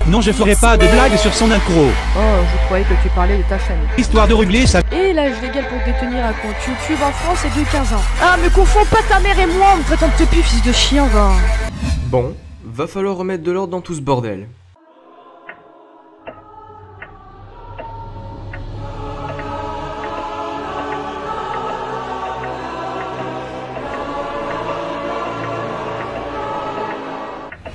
Non, je ferai pas de blague sur son incro. Oh, je croyais que tu parlais de ta famille. Histoire de régler ça. Et l'âge légal pour détenir un compte YouTube en France est de 15 ans. Ah, me confonds pas ta mère et moi, on me prétend te pue, fils de chien, va. Bon, va falloir remettre de l'ordre dans tout ce bordel.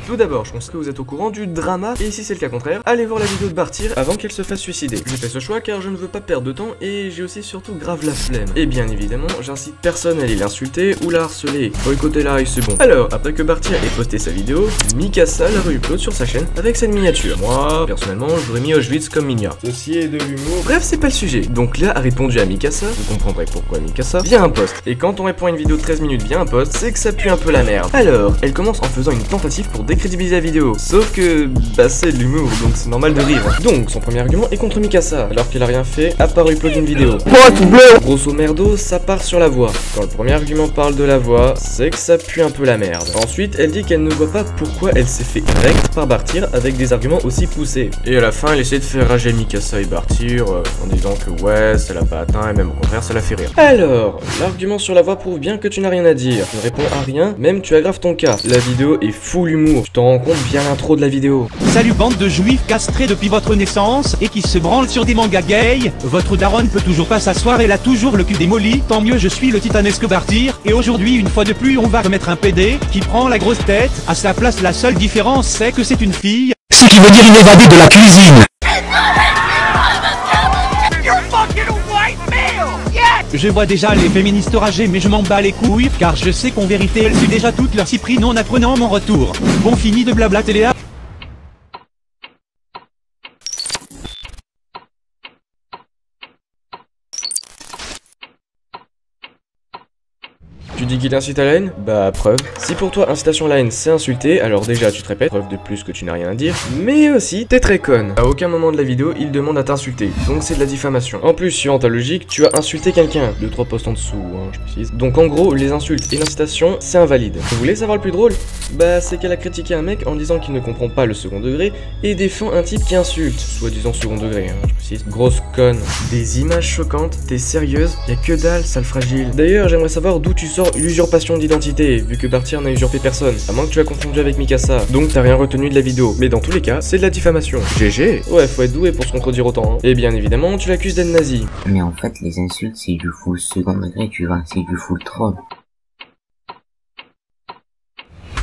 Tout d'abord, je pense que vous êtes au courant du drama, et si c'est le cas contraire, allez voir la vidéo de Bartir avant qu'elle se fasse suicider. J'ai fait ce choix car je ne veux pas perdre de temps et j'ai aussi surtout grave la flemme. Et bien évidemment, j'incite personne à aller l'insulter ou la harceler. Boycotter-la et c'est bon. Alors, après que Bartir ait posté sa vidéo, Mikasa l'a re-upload sur sa chaîne avec cette miniature. Moi, personnellement, j'aurais mis Auschwitz comme Minia. Ceci est de l'humour. Bref, c'est pas le sujet. Donc là, a répondu à Mikasa, vous comprendrez pourquoi Mikasa, via un post. Et quand on répond à une vidéo de 13 minutes via un post, c'est que ça pue un peu la merde. Alors, elle commence en faisant une tentative pour décrédibiliser la vidéo. Sauf que, bah c'est de l'humour, donc c'est normal de rire. Donc, son premier argument est contre Mikasa, alors qu'il a rien fait à part upload une vidéo. Grosso merdo, ça part sur la voix. Quand le premier argument parle de la voix, c'est que ça pue un peu la merde. Ensuite, elle dit qu'elle ne voit pas pourquoi elle s'est fait rect par Bartir avec des arguments aussi poussés. Et à la fin, elle essaie de faire rager Mikasa et Bartir en disant que ouais, ça l'a pas atteint et même au contraire, ça l'a fait rire. Alors, l'argument sur la voix prouve bien que tu n'as rien à dire. Tu ne réponds à rien, même tu aggraves ton cas. La vidéo est full humour. Tu t'en rends compte via l'intro de la vidéo. Salut bande de juifs castrés depuis votre naissance et qui se branlent sur des mangas gays. Votre daronne peut toujours pas s'asseoir, elle a toujours le cul démoli. Tant mieux, je suis le titanesque Bartir. Et aujourd'hui, une fois de plus, on va remettre un PD qui prend la grosse tête. À sa place, la seule différence, c'est que c'est une fille. Ce qui veut dire une évadée de la cuisine. Je vois déjà les féministes rager, mais je m'en bats les couilles, car je sais qu'en vérité elles suent déjà toutes leurs cyprines en apprenant mon retour. Bon, fini de blabla Téléa. Tu dis qu'il incite à la haine? Bah preuve. Si pour toi incitation à la haine c'est insulter, alors déjà tu te répètes, preuve de plus que tu n'as rien à dire, mais aussi t'es très conne. À aucun moment de la vidéo il demande à t'insulter, donc c'est de la diffamation. En plus, suivant ta logique, tu as insulté quelqu'un, 2-3 postes en dessous, hein, je précise. Donc en gros, les insultes et l'incitation, c'est invalide. Vous voulez savoir le plus drôle? Bah c'est qu'elle a critiqué un mec en disant qu'il ne comprend pas le second degré et défend un type qui insulte, soi-disant second degré, hein, je précise. Grosse conne. Des images choquantes, t'es sérieuse? Y'a que dalle, sale fragile. D'ailleurs, j'aimerais savoir d'où tu sors l'usurpation d'identité, vu que Bartir n'a usurpé personne, à moins que tu l'as confondu avec Mikasa, donc t'as rien retenu de la vidéo. Mais dans tous les cas, c'est de la diffamation. GG. Ouais, faut être doué pour se contredire autant, hein. Et bien évidemment, tu l'accuses d'être nazi. Mais en fait, les insultes, c'est du full second degré, tu vois, c'est du full troll.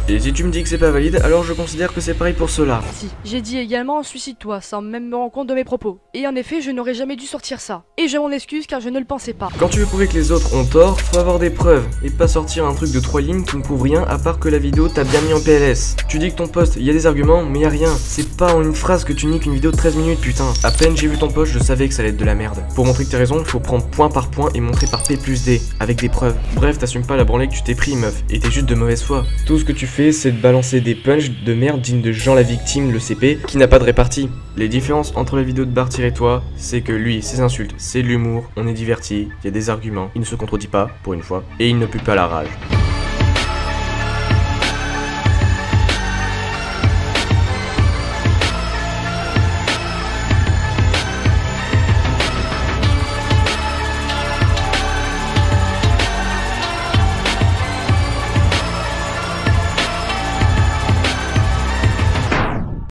Et si tu me dis que c'est pas valide, alors je considère que c'est pareil pour cela. Si, j'ai dit également suicide-toi, sans même me rendre compte de mes propos. Et en effet, je n'aurais jamais dû sortir ça. Et je m'en excuse car je ne le pensais pas. Quand tu veux prouver que les autres ont tort, faut avoir des preuves, et pas sortir un truc de 3 lignes qui ne prouve rien à part que la vidéo t'a bien mis en PLS. Tu dis que ton post, il y a des arguments, mais y a rien. C'est pas en une phrase que tu niques une vidéo de 13 minutes, putain. À peine j'ai vu ton post, je savais que ça allait être de la merde. Pour montrer que t'as raison, il faut prendre point par point et montrer par P plus D, avec des preuves. Bref, t'assumes pas la branlée que tu t'es pris, meuf, et t'es juste de mauvaise foi. Tout ce que tu fais, c'est de balancer des punchs de merde dignes de Jean la victime, le CP, qui n'a pas de répartie. Les différences entre la vidéo de Bartir et toi, c'est que lui, ses insultes, c'est de l'humour, on est diverti, il y a des arguments, il ne se contredit pas, pour une fois, et il ne pue pas la rage.